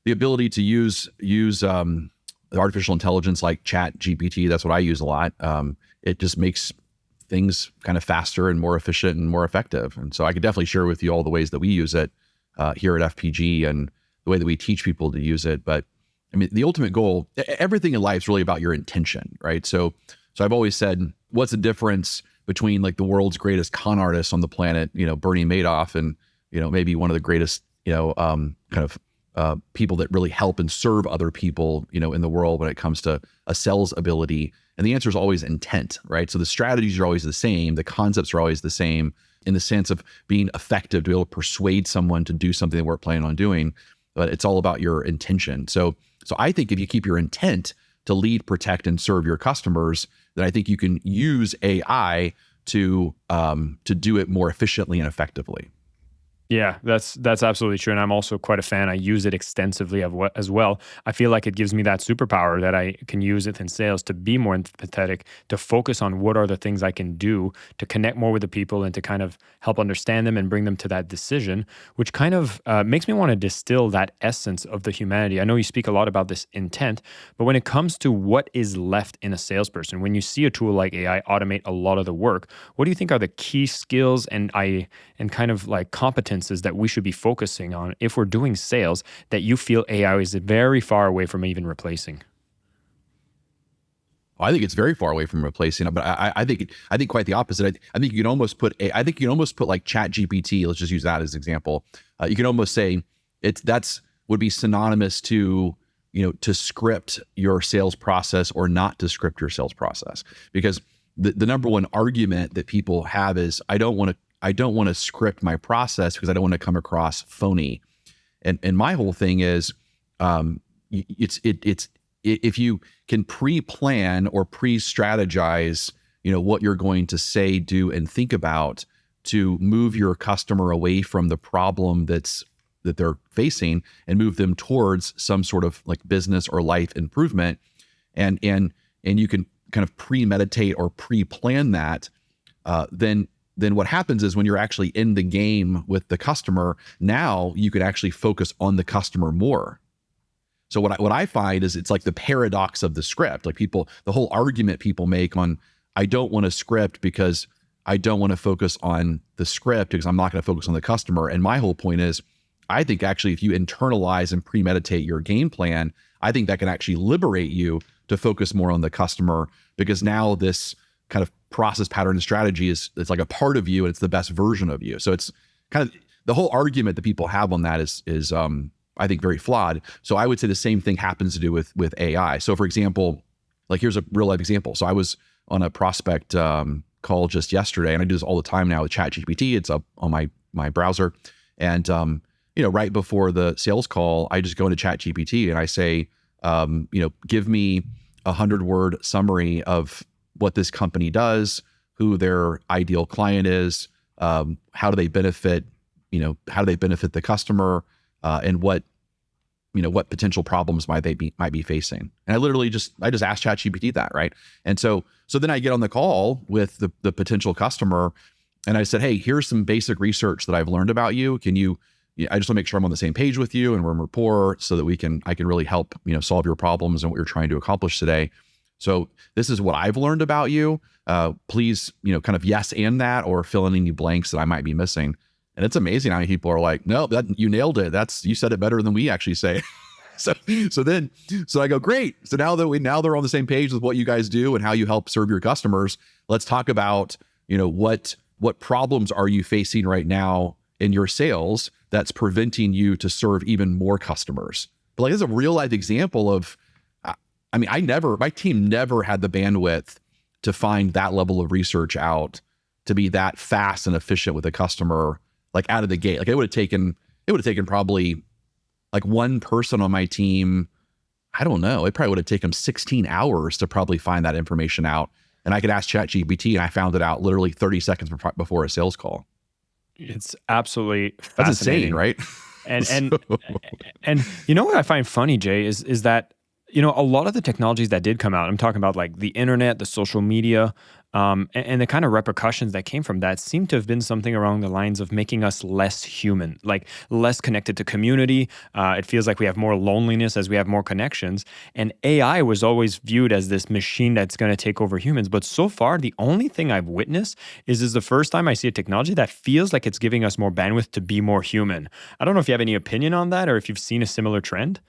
the ability to use artificial intelligence like Chat GPT. That's what I use a lot. It just makes things kind of faster and more efficient and more effective. And so I could definitely share with you all the ways that we use it here at FPG and the way that we teach people to use it. But I mean, the ultimate goal, everything in life is really about your intention, right? So I've always said, what's the difference between like the world's greatest con artist on the planet, Bernie Madoff, and, maybe one of the greatest, people that really help and serve other people, in the world when it comes to a sales ability. And the answer is always intent, right? So the strategies are always the same. The concepts are always the same in the sense of being effective to be able to persuade someone to do something they weren't planning on doing. But it's all about your intention. So I think if you keep your intent to lead, protect, and serve your customers, then I think you can use AI to do it more efficiently and effectively. Yeah, that's absolutely true. And I'm also quite a fan. I use it extensively as well. I feel like it gives me that superpower that I can use it in sales to be more empathetic, to focus on what are the things I can do to connect more with the people and to kind of help understand them and bring them to that decision, which kind of makes me want to distill that essence of the humanity. I know you speak a lot about this intent, but when it comes to what is left in a salesperson, when you see a tool like AI automate a lot of the work, what do you think are the key skills and kind of like competencies that we should be focusing on if we're doing sales that you feel AI is very far away from even replacing? Well, I think it's very far away from replacing it, but I think quite the opposite. I think you can almost put like Chat GPT. Let's just use that as an example. You can almost say would be synonymous to to script your sales process or not to script your sales process, because the number one argument that people have is I don't want to script my process because I don't want to come across phony. And my whole thing is, it's if you can pre-plan or pre-strategize, what you're going to say, do, and think about to move your customer away from the problem that they're facing and move them towards some sort of like business or life improvement, and you can kind of premeditate or pre-plan that, then what happens is when you're actually in the game with the customer, now you can actually focus on the customer more. So what I find is it's like the paradox of the script. Like the whole argument people make on, I don't want to script because I don't want to focus on the script because I'm not going to focus on the customer. And my whole point is, I think actually if you internalize and premeditate your game plan, I think that can actually liberate you to focus more on the customer, because now this kind of process pattern and strategy it's like a part of you and it's the best version of you. So it's kind of the whole argument that people have on that is I think very flawed. So I would say the same thing happens to do with AI. So for example, like here's a real life example. So I was on a prospect call just yesterday, and I do this all the time now with ChatGPT. It's up on my browser. And right before the sales call, I just go into ChatGPT and I say, give me 100-word summary of what this company does, who their ideal client is, how do they benefit the customer, and what potential problems might be facing. And I just asked ChatGPT that, right? And so then I get on the call with the potential customer, and I said, hey, here's some basic research that I've learned about you. I just want to make sure I'm on the same page with you and we're in rapport so that I can really help, solve your problems and what you're trying to accomplish today. So this is what I've learned about you. Please, kind of yes and that, or fill in any blanks that I might be missing. And it's amazing how many people are like, no, you nailed it. You said it better than we actually say. So I go, great. So now they're on the same page with what you guys do and how you help serve your customers. Let's talk about, what problems are you facing right now in your sales that's preventing you to serve even more customers. But like, this is a real life example of, my team never had the bandwidth to find that level of research out to be that fast and efficient with a customer, like out of the gate. Like it would have taken probably like one person on my team. I don't know. It probably would have taken 16 hours to probably find that information out. And I could ask ChatGPT and I found it out literally 30 seconds before a sales call. It's absolutely fascinating. That's insane, right? And what I find funny, Jay, is that, a lot of the technologies that did come out, I'm talking about like the internet, the social media, And the kind of repercussions that came from that seem to have been something along the lines of making us less human, like less connected to community. It feels like we have more loneliness as we have more connections. And AI was always viewed as this machine that's going to take over humans. But so far, the only thing I've witnessed is the first time I see a technology that feels like it's giving us more bandwidth to be more human. I don't know if you have any opinion on that or if you've seen a similar trend.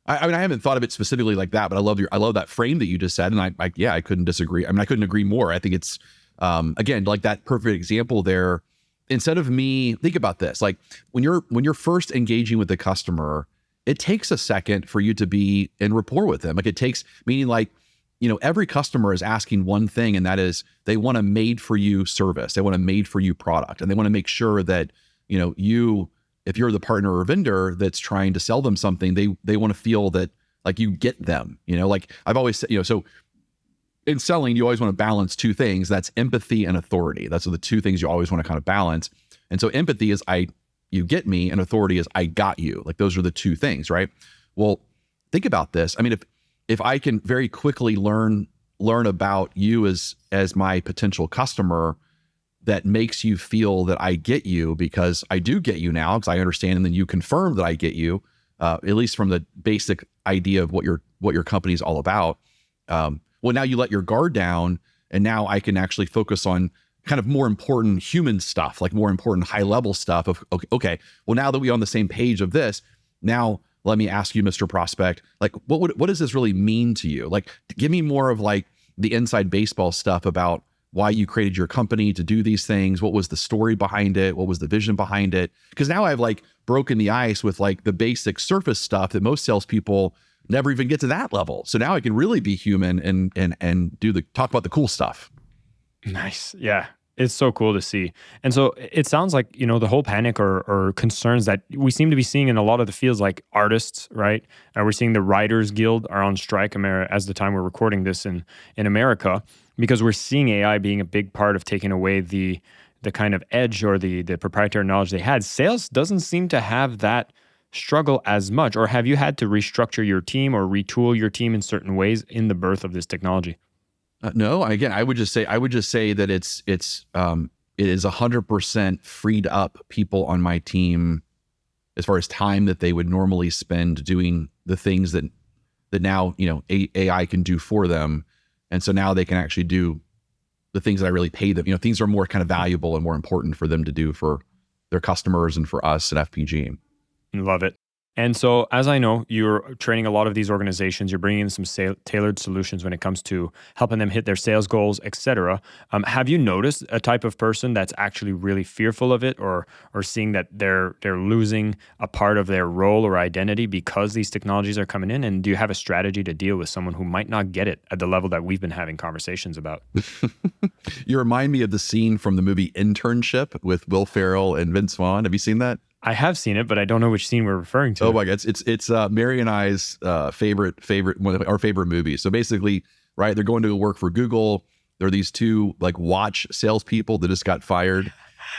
I mean, I haven't thought of it specifically like that, but I love that frame that you just said, and I couldn't disagree. I mean, I couldn't agree more. I think it's, again, like that perfect example there. Instead of me, think about this: like when you're first engaging with the customer, it takes a second for you to be in rapport with them. Like it takes, meaning like, every customer is asking one thing, and that is they want a made for you service, they want a made for you product, and they want to make sure that you. If you're the partner or vendor that's trying to sell them something, they want to feel that like you get them, like I've always said, so in selling, you always want to balance two things. That's empathy and authority. That's the two things you always want to kind of balance. And so empathy is you get me, and authority is I got you. Like those are the two things, right? Well, think about this. I mean, if I can very quickly learn about you as my potential customer, that makes you feel that I get you, because I do get you now, because I understand, and then you confirm that I get you, at least from the basic idea of what your company is all about. Well, now you let your guard down, and now I can actually focus on kind of more important human stuff, like more important high level stuff of, okay, well, now that we're on the same page of this, now let me ask you, Mr. Prospect, like what does this really mean to you? Like, give me more of like the inside baseball stuff about why you created your company to do these things. What was the story behind it? What was the vision behind it? Because now I've like broken the ice with like the basic surface stuff that most salespeople never even get to that level. So now I can really be human and talk about the cool stuff. Nice. Yeah. It's so cool to see. And so it sounds like, the whole panic or concerns that we seem to be seeing in a lot of the fields, like artists, right? And we're seeing the Writers Guild are on strike as the time we're recording this in America, because we're seeing AI being a big part of taking away the kind of edge or the proprietary knowledge they had. Sales doesn't seem to have that struggle as much. Or have you had to restructure your team or retool your team in certain ways in the birth of this technology? No, again, I would just say that it is 100% freed up people on my team as far as time that they would normally spend doing the things that now, AI can do for them. And so now they can actually do the things that I really pay them. Things are more kind of valuable and more important for them to do for their customers and for us at FPG. Love it. And so, as I know, you're training a lot of these organizations. You're bringing in some tailored solutions when it comes to helping them hit their sales goals, et cetera. Have you noticed a type of person that's actually really fearful of it, or seeing that they're losing a part of their role or identity because these technologies are coming in? And do you have a strategy to deal with someone who might not get it at the level that we've been having conversations about? You remind me of the scene from the movie Internship with Will Ferrell and Vince Vaughn. Have you seen that? I have seen it, but I don't know which scene we're referring to. Oh my God. It's Mary and I's favorite, one of our favorite movies. So basically, right, they're going to work for Google. There are these two like watch salespeople that just got fired.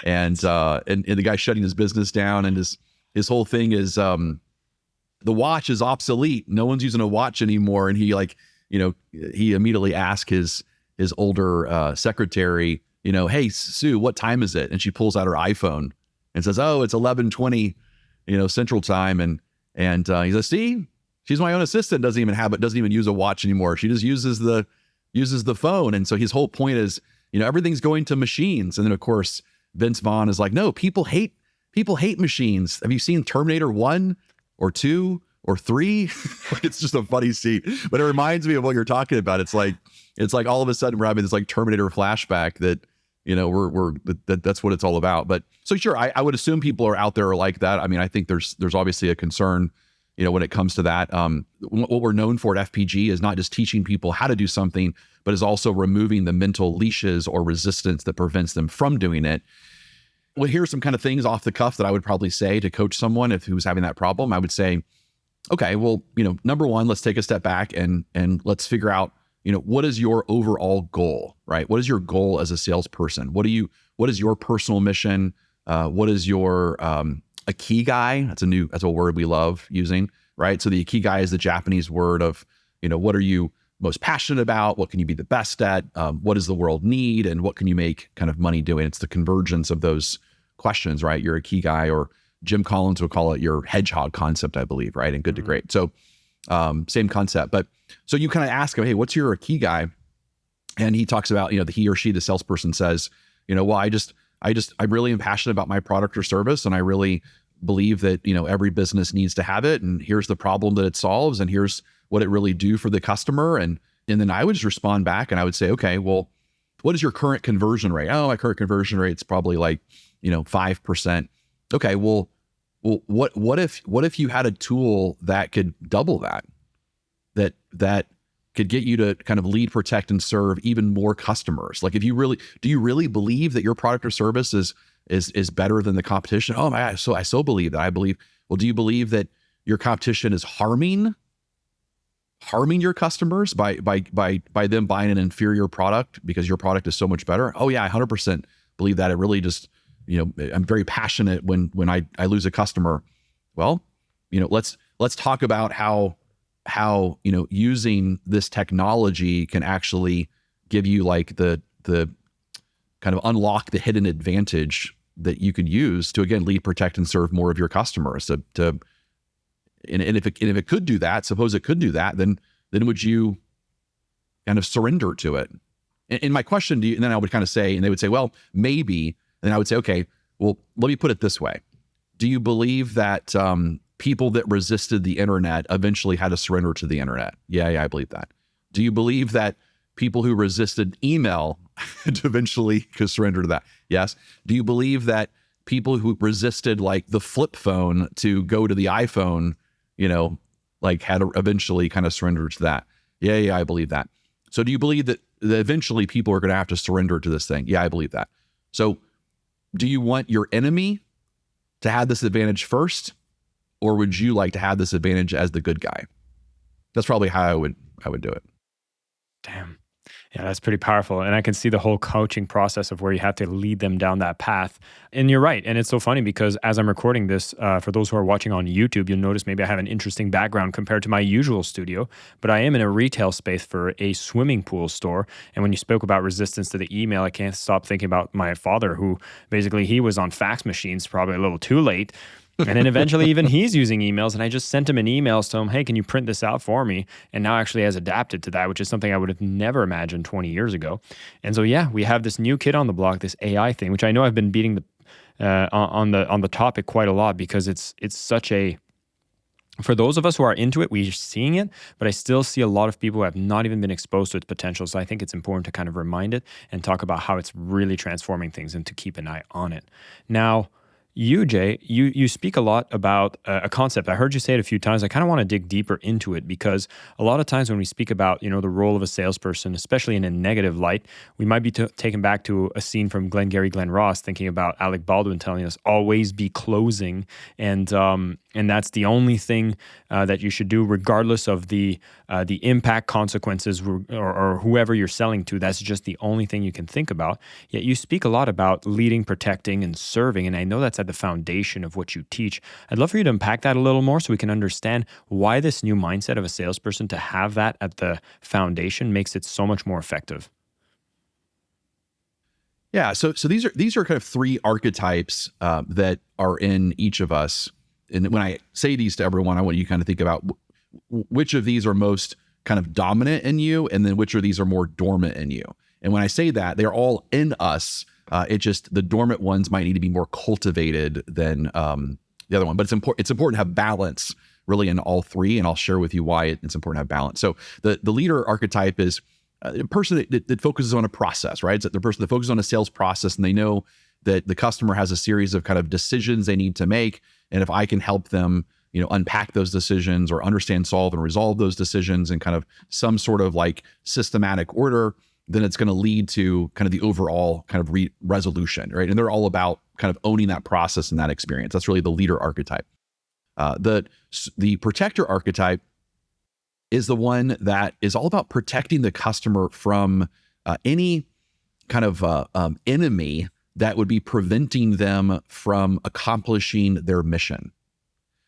And the guy's shutting his business down, and his whole thing is the watch is obsolete. No one's using a watch anymore. And he he immediately asked his older secretary, hey, Sue, what time is it? And she pulls out her iPhone and says, oh, it's 11:20, Central Time. And he says, see, she's my own assistant, doesn't even use a watch anymore. She just uses the phone. And so his whole point is, everything's going to machines. And then of course, Vince Vaughn is like, no, people hate machines. Have you seen Terminator 1 or 2 or 3? It's just a funny scene, but it reminds me of what you're talking about. It's like all of a sudden we're having this like Terminator flashback that, that's what it's all about. But so sure, I would assume people are out there like that. I mean, I think there's obviously a concern, when it comes to that. What we're known for at FPG is not just teaching people how to do something, but is also removing the mental leashes or resistance that prevents them from doing it. Well, here's some kind of things off the cuff that I would probably say to coach someone who's having that problem. I would say, okay, well, number one, let's take a step back and let's figure out, what is your overall goal, right? What is your goal as a salesperson? What is your personal mission? What is your ikigai? That's a word we love using, right? So the ikigai is the Japanese word of, what are you most passionate about? What can you be the best at? What does the world need? And what can you make kind of money doing? It's the convergence of those questions, right? You're a key guy, or Jim Collins would call it your hedgehog concept, I believe, right? And good to great. So same concept. But so you kind of ask him, hey, what's your key guy? And he talks about, he or she, the salesperson says, well, I really am passionate about my product or service. And I really believe that, every business needs to have it. And here's the problem that it solves. And here's what it really do for the customer. And then I would just respond back and I would say, okay, well, what is your current conversion rate? Oh, my current conversion rate is probably like, 5%. Okay, well, what if you had a tool that could double that could get you to kind of lead, protect, and serve even more customers? Like, do you really believe that your product or service is better than the competition? Oh my God, I so believe that. Well, do you believe that your competition is harming your customers by them buying an inferior product because your product is so much better? Oh yeah, I 100% believe that. It really just, I'm very passionate when I lose a customer. Well, let's talk about how using this technology can actually give you like the kind of unlock the hidden advantage that you could use to, again, lead, protect, and serve more of your customers. And if it could do that, suppose it could do that, then would you kind of surrender to it? And my question to you, and then I would kind of say, and they would say, well, maybe. And I would say, okay, well, let me put it this way. Do you believe that people that resisted the internet eventually had to surrender to the internet? Yeah, I believe that. Do you believe that people who resisted email to eventually could surrender to that? Yes. Do you believe that people who resisted like the flip phone to go to the iPhone, had to eventually kind of surrender to that? Yeah, I believe that. So do you believe that eventually people are going to have to surrender to this thing? Yeah, I believe that. So do you want your enemy to have this advantage first, or would you like to have this advantage as the good guy? That's probably how I would do it. Damn. Yeah, that's pretty powerful. And I can see the whole coaching process of where you have to lead them down that path. And you're right. And it's so funny because as I'm recording this, for those who are watching on YouTube, you'll notice maybe I have an interesting background compared to my usual studio, but I am in a retail space for a swimming pool store. And when you spoke about resistance to the email, I can't stop thinking about my father, who basically he was on fax machines, probably a little too late. And then eventually even he's using emails, and I just sent him an email to him, hey, can you print this out for me? And now actually has adapted to that, which is something I would have never imagined 20 years ago. And so, yeah, we have this new kid on the block, this AI thing, which I know I've been beating on the topic quite a lot because it's such a, for those of us who are into it, we're seeing it, but I still see a lot of people who have not even been exposed to its potential. So I think it's important to kind of remind it and talk about how it's really transforming things and to keep an eye on it. Now, you, Jay, you speak a lot about a concept. I heard you say it a few times. I kind of want to dig deeper into it because a lot of times when we speak about, the role of a salesperson, especially in a negative light, we might be taken back to a scene from Glengarry Glen Ross, thinking about Alec Baldwin telling us, always be closing. And that's the only thing that you should do, regardless of the impact, consequences, or whoever you're selling to. That's just the only thing you can think about. Yet you speak a lot about leading, protecting, and serving. And I know that's at the foundation of what you teach. I'd love for you to unpack that a little more so we can understand why this new mindset of a salesperson, to have that at the foundation, makes it so much more effective. Yeah. So these are kind of three archetypes that are in each of us. And when I say these to everyone, I want you to kind of think about which of these are most kind of dominant in you, and then which of these are more dormant in you. And when I say that, they're all in us. It just, the dormant ones might need to be more cultivated than the other one. But it's important to have balance really in all three. And I'll share with you why it's important to have balance. So the leader archetype is a person that focuses on a process, right? It's the person that focuses on a sales process, and they know that the customer has a series of kind of decisions they need to make. And if I can help them, unpack those decisions or understand, solve, and resolve those decisions in kind of some sort of like systematic order, then it's going to lead to kind of the overall kind of resolution, right? And they're all about kind of owning that process and that experience. That's really the leader archetype. The protector archetype is the one that is all about protecting the customer from any kind of enemy that would be preventing them from accomplishing their mission.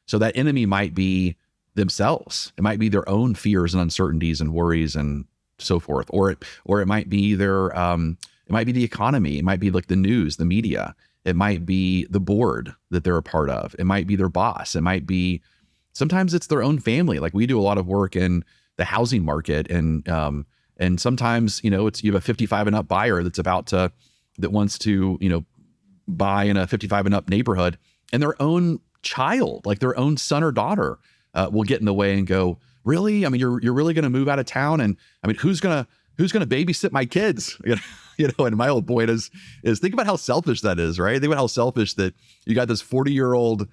So that enemy might be themselves. It might be their own fears and uncertainties and worries and so forth. Or it might be it might be the economy. It might be like the news, the media. It might be the board that they're a part of. It might be their boss. It might be, sometimes it's their own family. Like we do a lot of work in the housing market, and sometimes, you have a 55 and up buyer that wants to, buy in a 55 and up neighborhood, and their own child, like their own son or daughter, will get in the way and go, really? I mean, you're really going to move out of town? And I mean, who's going to babysit my kids? And my old point is think about how selfish that is, right? Think about how selfish that you got this 40-year-old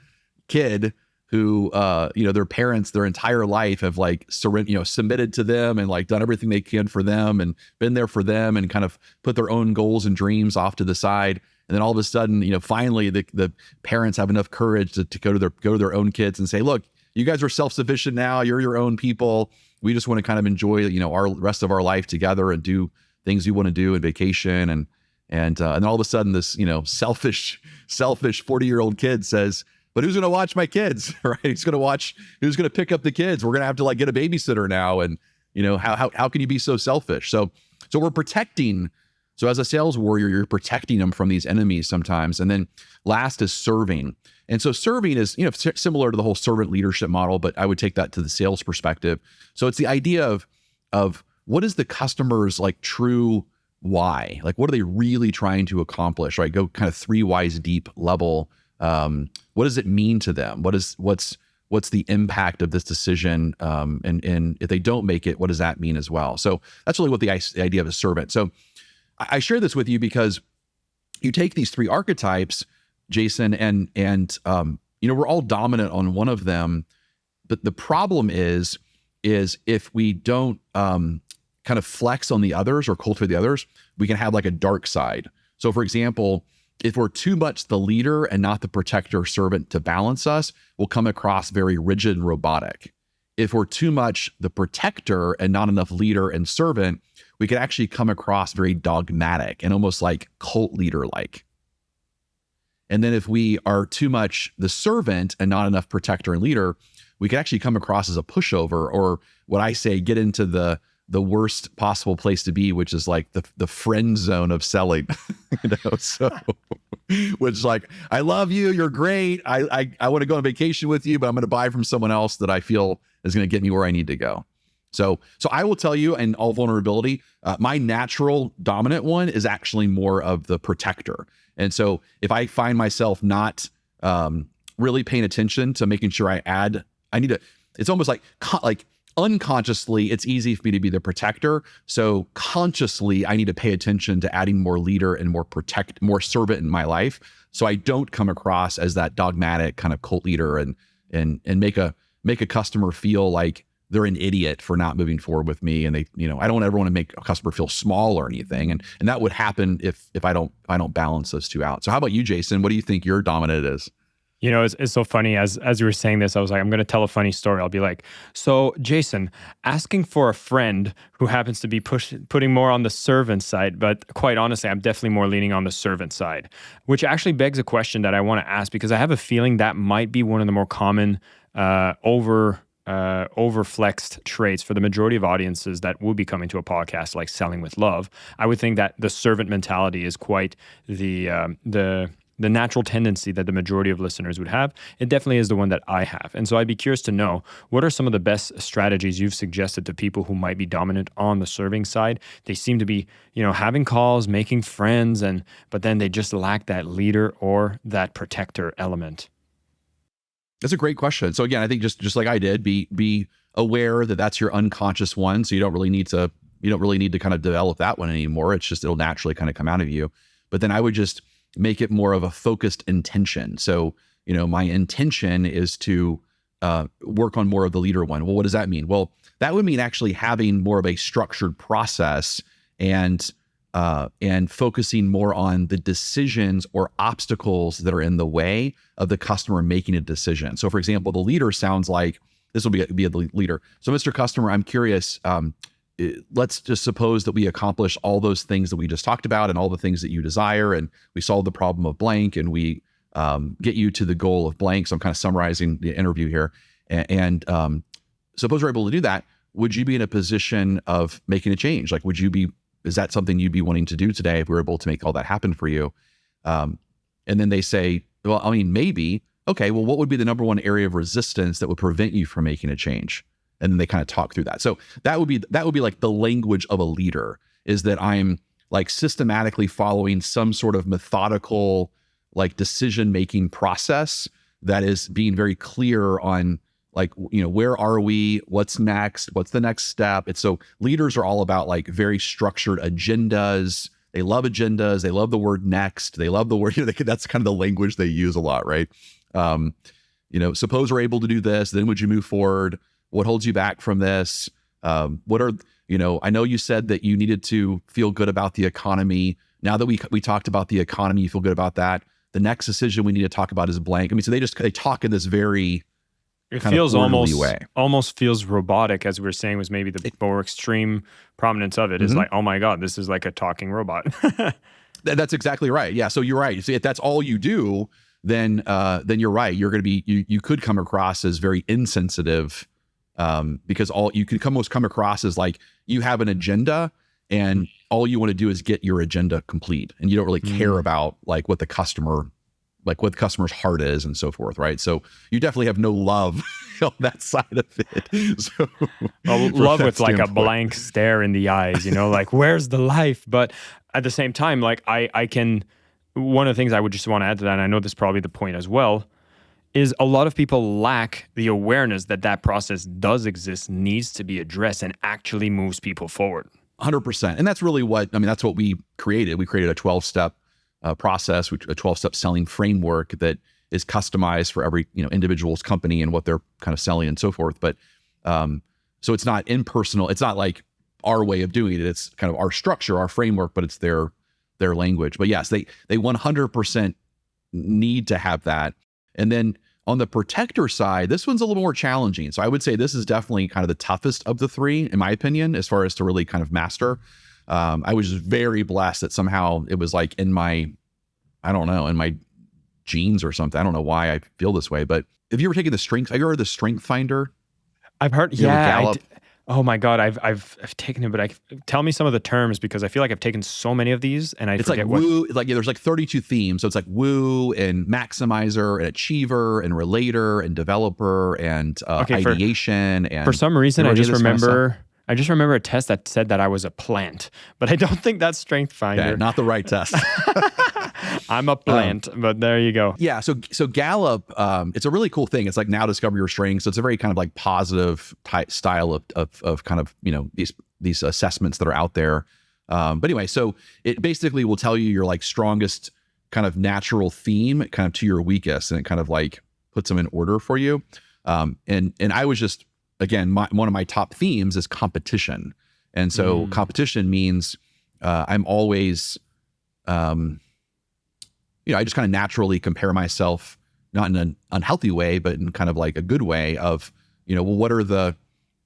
kid who, their parents, their entire life have like submitted to them and like done everything they can for them and been there for them and kind of put their own goals and dreams off to the side. And then all of a sudden, finally the parents have enough courage to go to their own kids and say, look, you guys are self-sufficient now. You're your own people. We just want to kind of enjoy, our rest of our life together and do things we want to do and vacation. And then all of a sudden this, selfish 40-year-old kid says, but who's going to watch my kids, right? Who's going to pick up the kids? We're going to have to like get a babysitter now. And how can you be so selfish? So we're protecting. So as a sales warrior, you're protecting them from these enemies sometimes. And then last is serving. And so serving is, similar to the whole servant leadership model, but I would take that to the sales perspective. So it's the idea of what is the customer's like true why? Like, what are they really trying to accomplish, right? Go kind of 3 whys deep level. What does it mean to them? What's the impact of this decision? And if they don't make it, what does that mean as well? So that's really what the idea of a servant. So I share this with you because you take these 3 archetypes, Jason, and we're all dominant on one of them, but the problem is if we don't kind of flex on the others or cultivate the others, we can have like a dark side. So for example, if we're too much the leader and not the protector servant to balance us, we'll come across very rigid and robotic. If we're too much the protector and not enough leader and servant, we can actually come across very dogmatic and almost like cult leader-like. And then if we are too much the servant and not enough protector and leader, we can actually come across as a pushover, or what I say, get into the worst possible place to be, which is like the friend zone of selling. So which like, I love you, you're great, I want to go on vacation with you, but I'm going to buy from someone else that I feel is going to get me where I need to go. So I will tell you, in all vulnerability, my natural dominant one is actually more of the protector. And so if I find myself not really paying attention to making sure it's almost like unconsciously, it's easy for me to be the protector. So consciously, I need to pay attention to adding more leader and more servant in my life, so I don't come across as that dogmatic kind of cult leader and make a customer feel like they're an idiot for not moving forward with me. And they, I don't ever want to make a customer feel small or anything. And that would happen if I don't balance those 2 out. So how about you, Jason? What do you think your dominant is? It's so funny. As you were saying this, I was like, I'm going to tell a funny story. I'll be like, so Jason, asking for a friend who happens to be putting more on the servant side, but quite honestly, I'm definitely more leaning on the servant side, which actually begs a question that I want to ask, because I have a feeling that might be one of the more common overflexed traits for the majority of audiences that will be coming to a podcast like Selling with Love. I would think that the servant mentality is quite the natural tendency that the majority of listeners would have. It definitely is the one that I have. And so I'd be curious to know, what are some of the best strategies you've suggested to people who might be dominant on the serving side? They seem to be, having calls, making friends, but then they just lack that leader or that protector element. That's a great question. So again, I think just like I did, be aware that that's your unconscious one. So you don't really need to kind of develop that one anymore. It's just, it'll naturally kind of come out of you. But then I would just make it more of a focused intention. So, my intention is to work on more of the leader one. Well, what does that mean? Well, that would mean actually having more of a structured process and focusing more on the decisions or obstacles that are in the way of the customer making a decision. So for example, the leader sounds like, this will be a leader. So Mr. Customer, I'm curious, let's just suppose that we accomplish all those things that we just talked about and all the things that you desire, and we solve the problem of blank, and we get you to the goal of blank. So I'm kind of summarizing the interview here. And suppose we're able to do that. Would you be in a position of making a change? Like, is that something you'd be wanting to do today if we were able to make all that happen for you? And then they say, well, I mean, maybe. Okay, well, what would be the number one area of resistance that would prevent you from making a change? And then they kind of talk through that. So that would be like the language of a leader, is that I'm like systematically following some sort of methodical, like decision-making process that is being very clear on, like, where are we? What's next? What's the next step? It's so leaders are all about like very structured agendas. They love agendas. They love the word next. They love the word, that's kind of the language they use a lot, right? Suppose we're able to do this, then would you move forward? What holds you back from this? What are, I know you said that you needed to feel good about the economy. Now that we talked about the economy, you feel good about that. The next decision we need to talk about is blank. I mean, so they talk in this very, it feels way. almost feels robotic, as we were saying, was maybe the more extreme prominence of it is like, oh my God, this is like a talking robot. That's exactly right. Yeah. So you're right. See, if that's all you do, then you're right. You're going to be, you could come across as very insensitive, because you could almost come across as like you have an agenda and all you want to do is get your agenda complete. And you don't really care about like what the customer's heart is and so forth. Right. So you definitely have no love on that side of it. So love with like a blank stare in the eyes, like, where's the life? But at the same time, like one of the things I would just want to add to that, and I know this is probably the point as well, is a lot of people lack the awareness that process does exist, needs to be addressed, and actually moves people forward. 100%. And that's really that's what we created. We created a 12-step process, a 12-step selling framework that is customized for every individual's company and what they're kind of selling and so forth. But so it's not impersonal. It's not like our way of doing it. It's kind of our structure, our framework, but it's their language. But yes, they 100% need to have that. And then on the protector side, this one's a little more challenging. So I would say this is definitely kind of the toughest of the three, in my opinion, as far as to really kind of master. I was just very blessed that somehow it was like in my genes or something. I don't know why I feel this way, but have you ever taken have you heard the Strength Finder? I've heard, yeah. Oh my God, I've taken it, but tell me some of the terms, because I feel like I've taken so many of these and I forget like woo, there's like 32 themes. So it's like woo and maximizer and achiever and relator and developer and ideation. And for some reason, I just remember a test that said that I was a plant, but I don't think that's Strength Finder. Yeah, not the right test. I'm a plant, but there you go. Yeah. So Gallup, it's a really cool thing. It's like now discover your strengths. So it's a very kind of like positive type style of kind of, these assessments that are out there. But anyway, so it basically will tell you your like strongest kind of natural theme kind of to your weakest, and it kind of like puts them in order for you. And I was just, again, one of my top themes is competition. And so competition means I'm always, I just kind of naturally compare myself, not in an unhealthy way, but in kind of like a good way of, well, what are the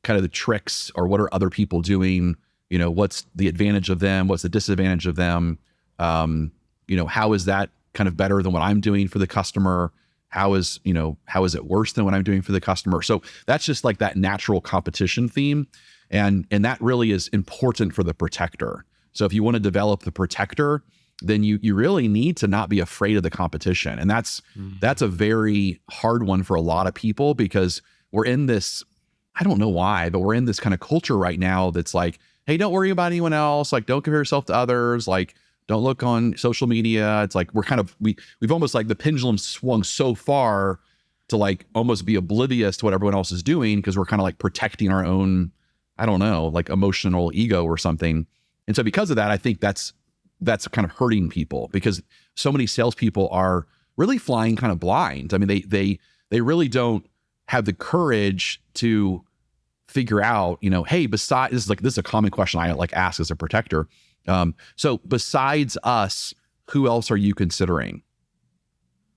kind of the tricks, or what are other people doing? What's the advantage of them? What's the disadvantage of them? How is that kind of better than what I'm doing for the customer? How is it worse than what I'm doing for the customer? So that's just like that natural competition theme. And that really is important for the protector. So if you want to develop the protector, then you really need to not be afraid of the competition. And that's a very hard one for a lot of people, because we're in this, I don't know why, but we're in this kind of culture right now that's like, hey, don't worry about anyone else. Like, don't compare yourself to others. Like, don't look on social media. It's like, we've almost like the pendulum swung so far to like almost be oblivious to what everyone else is doing, because we're kind of like protecting our own, I don't know, like emotional ego or something. And so because of that, I think that's kind of hurting people, because so many salespeople are really flying kind of blind. I mean, they really don't have the courage to figure out, hey, this is a common question I like ask as a protector. So besides us, who else are you considering?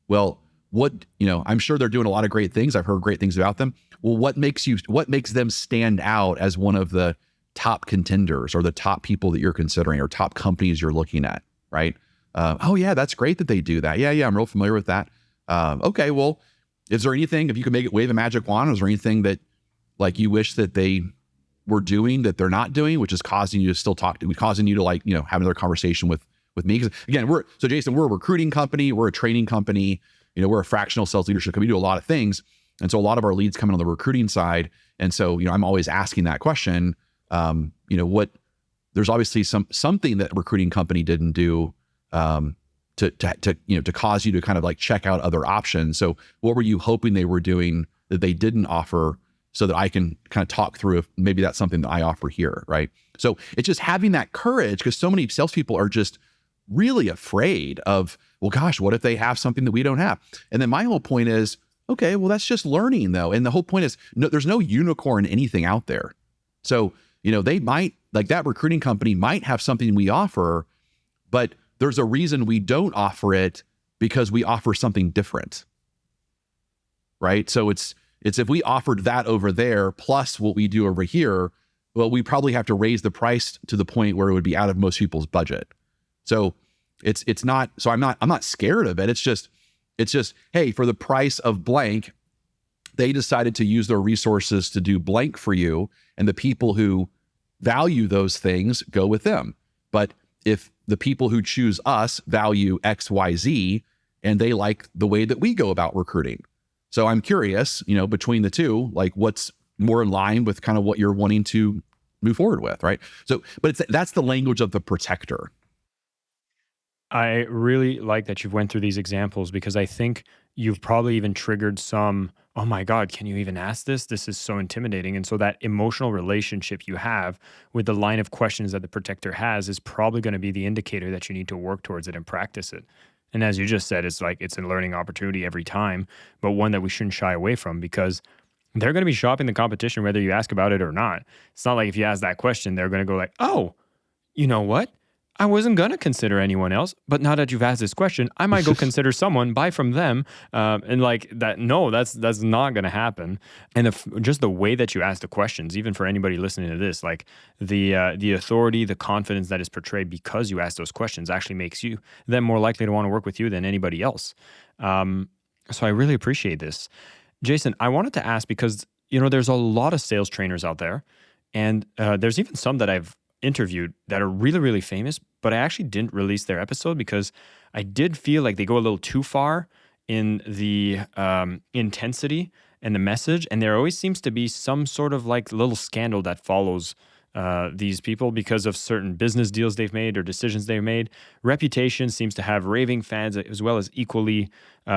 Well, I'm sure they're doing a lot of great things. I've heard great things about them. Well, what makes them stand out as one of the top contenders, or the top people that you're considering, or top companies you're looking at, right? Oh yeah, that's great that they do that. Yeah, I'm real familiar with that. Okay, well, is there anything, if you could wave a magic wand, is there anything that like you wish that they were doing that they're not doing, which is causing you to still causing you to like, have another conversation with me. 'Cause again, Jason, we're a recruiting company, we're a training company, we're a fractional sales leadership company. We do a lot of things. And so a lot of our leads come in on the recruiting side. And so, I'm always asking that question, there's obviously something that a recruiting company didn't do, to cause you to kind of like check out other options. So what were you hoping they were doing that they didn't offer, so that I can kind of talk through if maybe that's something that I offer here, right? So it's just having that courage, because so many salespeople are just really afraid of, well, gosh, what if they have something that we don't have? And then my whole point is, okay, well, that's just learning though. And the whole point is, no, there's no unicorn anything out there. So, they might, like that recruiting company might have something we offer, but there's a reason we don't offer it, because we offer something different, right? So it's if we offered that over there plus what we do over here, well, we probably have to raise the price to the point where it would be out of most people's budget. So it's not, so I'm not scared of it. It's just, hey, for the price of blank, they decided to use their resources to do blank for you. And the people who value those things go with them. But if the people who choose us value X, Y, Z, and they like the way that we go about recruiting. So I'm curious, between the two, like what's more in line with kind of what you're wanting to move forward with, right? So, but that's the language of the protector. I really like that you've went through these examples, because I think you've probably even triggered some, oh my God, can you even ask this? This is so intimidating. And so that emotional relationship you have with the line of questions that the protector has is probably going to be the indicator that you need to work towards it and practice it. And as you just said, it's a learning opportunity every time, but one that we shouldn't shy away from, because they're going to be shopping the competition whether you ask about it or not. It's not like if you ask that question, they're going to go like, oh, you know what? I wasn't going to consider anyone else, but now that you've asked this question, I might go consider someone, buy from them. And like that, no, that's not going to happen. And just the way that you ask the questions, even for anybody listening to this, like the authority, the confidence that is portrayed because you ask those questions actually makes them more likely to want to work with you than anybody else. So I really appreciate this. Jason, I wanted to ask, because, there's a lot of sales trainers out there, and there's even some that I've interviewed that are really, really famous, but I actually didn't release their episode because I did feel like they go a little too far in the intensity and the message. And there always seems to be some sort of like little scandal that follows these people because of certain business deals they've made or decisions they've made. Reputation seems to have raving fans as well as equally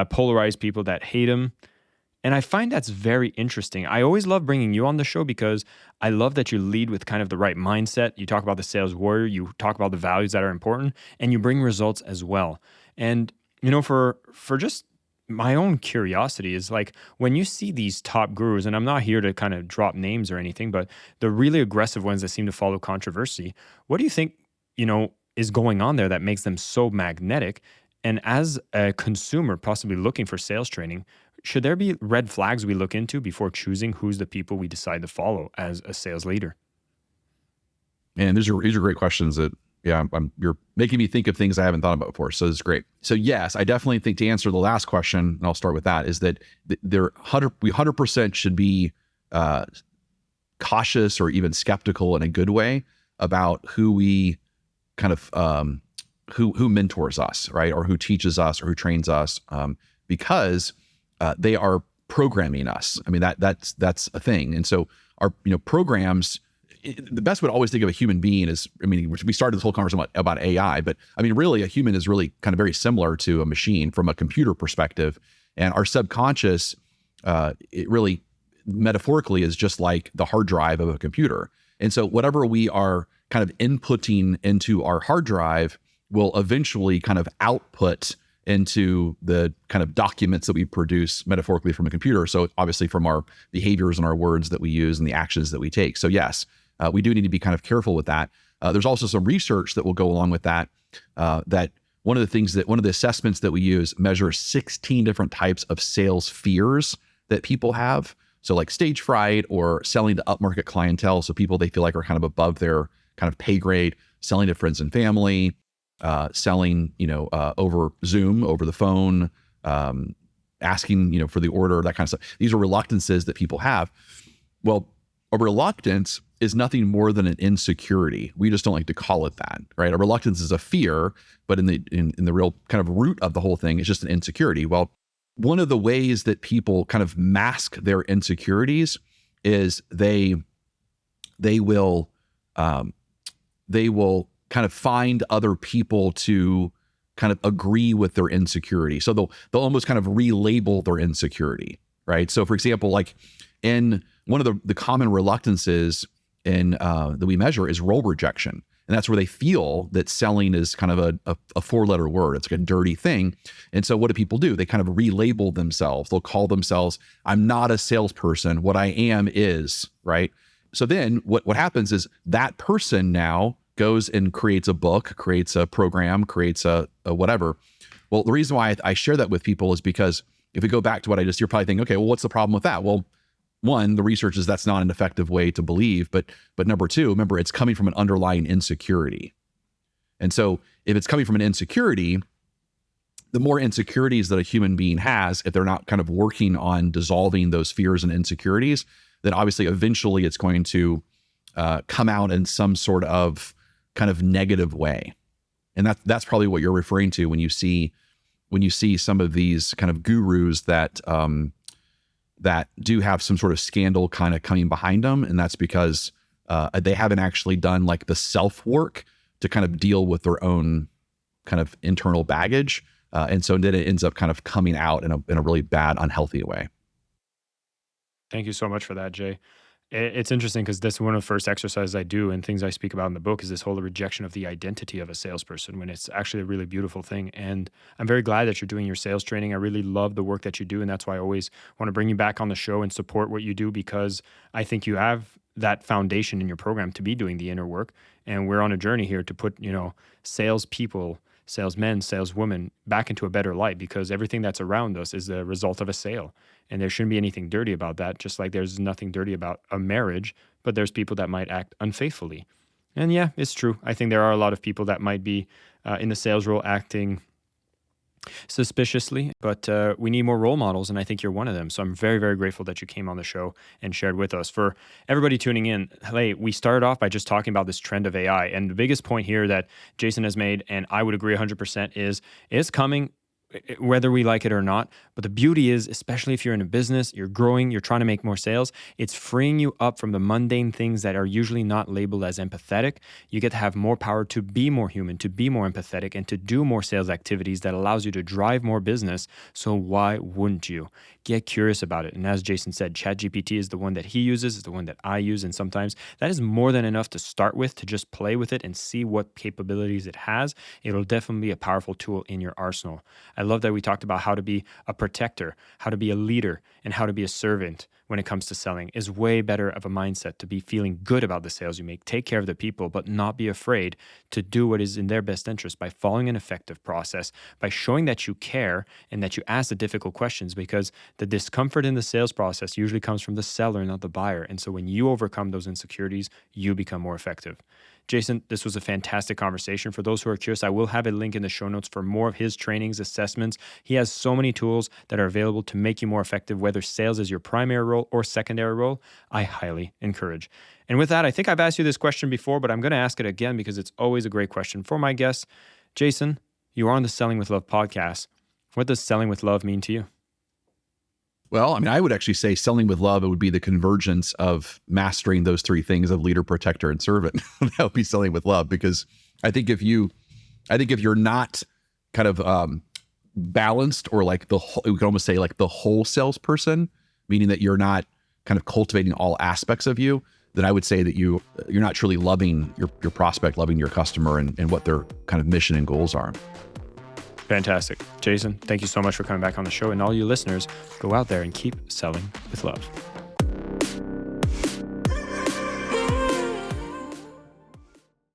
polarized people that hate them. And I find that's very interesting. I always love bringing you on the show because I love that you lead with kind of the right mindset. You talk about the sales warrior, you talk about the values that are important, and you bring results as well. And, for just my own curiosity is like when you see these top gurus, and I'm not here to kind of drop names or anything, but the really aggressive ones that seem to follow controversy, what do you think, is going on there that makes them so magnetic? And as a consumer possibly looking for sales training, should there be red flags we look into before choosing who's the people we decide to follow as a sales leader? And these are great questions that, you're making me think of things I haven't thought about before. So it's great. So yes, I definitely think to answer the last question, and I'll start with that, is that we 100% should be cautious or even skeptical in a good way about who we kind of, who mentors us, right? Or who teaches us or who trains us, because they are programming us. I mean, that's a thing. And so our, programs, the best way to always think of a human being is, we started this whole conversation about AI, but really a human is really kind of very similar to a machine from a computer perspective. And our subconscious, it really metaphorically is just like the hard drive of a computer. And so whatever we are kind of inputting into our hard drive will eventually kind of output into the kind of documents that we produce metaphorically from a computer. So obviously from our behaviors and our words that we use and the actions that we take. So yes, we do need to be kind of careful with that. There's also some research that will go along with that, that one of the assessments that we use measures 16 different types of sales fears that people have. So like stage fright or selling to upmarket clientele. So people they feel like are kind of above their kind of pay grade, selling to friends and family, selling, over Zoom, over the phone, asking, for the order, that kind of stuff. These are reluctances that people have. Well, a reluctance is nothing more than an insecurity. We just don't like to call it that, right? A reluctance is a fear, but in the real kind of root of the whole thing, it's just an insecurity. Well, one of the ways that people kind of mask their insecurities is they will kind of find other people to kind of agree with their insecurity. So they'll almost kind of relabel their insecurity, right? So for example, like in one of the common reluctances that we measure is role rejection. And that's where they feel that selling is kind of a four-letter word. It's like a dirty thing. And so what do people do? They kind of relabel themselves. They'll call themselves, I'm not a salesperson. What I am is, right? So then what happens is that person now goes and creates a book, creates a program, creates a whatever. Well, the reason why I share that with people is because if we go back to what you're probably thinking, okay, well, what's the problem with that? Well, one, the research is that's not an effective way to believe, but number two, remember, it's coming from an underlying insecurity. And so if it's coming from an insecurity, the more insecurities that a human being has, if they're not kind of working on dissolving those fears and insecurities, then obviously eventually it's going to come out in some sort of kind of negative way. And that's probably what you're referring to when you see some of these kind of gurus that do have some sort of scandal kind of coming behind them. And that's because they haven't actually done like the self work to kind of deal with their own kind of internal baggage. And so then it ends up kind of coming out in a really bad, unhealthy way. Thank you so much for that, Jay. It's interesting because this is one of the first exercises I do and things I speak about in the book is this whole rejection of the identity of a salesperson when it's actually a really beautiful thing. And I'm very glad that you're doing your sales training. I really love the work that you do. And that's why I always want to bring you back on the show and support what you do because I think you have that foundation in your program to be doing the inner work. And we're on a journey here to put, salespeople, salesmen, saleswomen back into a better light because everything that's around us is the result of a sale. And there shouldn't be anything dirty about that, just like there's nothing dirty about a marriage, but there's people that might act unfaithfully. And yeah, it's true. I think there are a lot of people that might be in the sales role acting suspiciously, but we need more role models, and I think you're one of them. So I'm very, very grateful that you came on the show and shared with us. For everybody tuning in, hey, we started off by just talking about this trend of AI, and the biggest point here that Jason has made, and I would agree 100%, is it's coming whether we like it or not. But the beauty is, especially if you're in a business, you're growing, you're trying to make more sales, it's freeing you up from the mundane things that are usually not labeled as empathetic. You get to have more power to be more human, to be more empathetic, and to do more sales activities that allows you to drive more business. So why wouldn't you? Get curious about it. And as Jason said, ChatGPT is the one that he uses, is the one that I use. And sometimes that is more than enough to start with, to just play with it and see what capabilities it has. It'll definitely be a powerful tool in your arsenal. I love that we talked about how to be a protector, how to be a leader, and how to be a servant when it comes to selling. Is way better of a mindset to be feeling good about the sales you make, take care of the people, but not be afraid to do what is in their best interest by following an effective process, by showing that you care and that you ask the difficult questions, because the discomfort in the sales process usually comes from the seller, not the buyer. And so when you overcome those insecurities, you become more effective. Jason, this was a fantastic conversation. For those who are curious, I will have a link in the show notes for more of his trainings, assessments. He has so many tools that are available to make you more effective, whether sales is your primary role or secondary role. I highly encourage. And with that, I think I've asked you this question before, but I'm going to ask it again because it's always a great question for my guests. Jason, you are on the Selling with Love podcast. What does selling with love mean to you? Well, I mean, I would actually say selling with love, it would be the convergence of mastering those three things of leader, protector, and servant. That would be selling with love, because I think if you're not kind of balanced, or like we could almost say like the whole salesperson, meaning that you're not kind of cultivating all aspects of you, then I would say that you're not truly loving your prospect, loving your customer, and what their kind of mission and goals are. Fantastic. Jason, thank you so much for coming back on the show. And all you listeners, go out there and keep selling with love.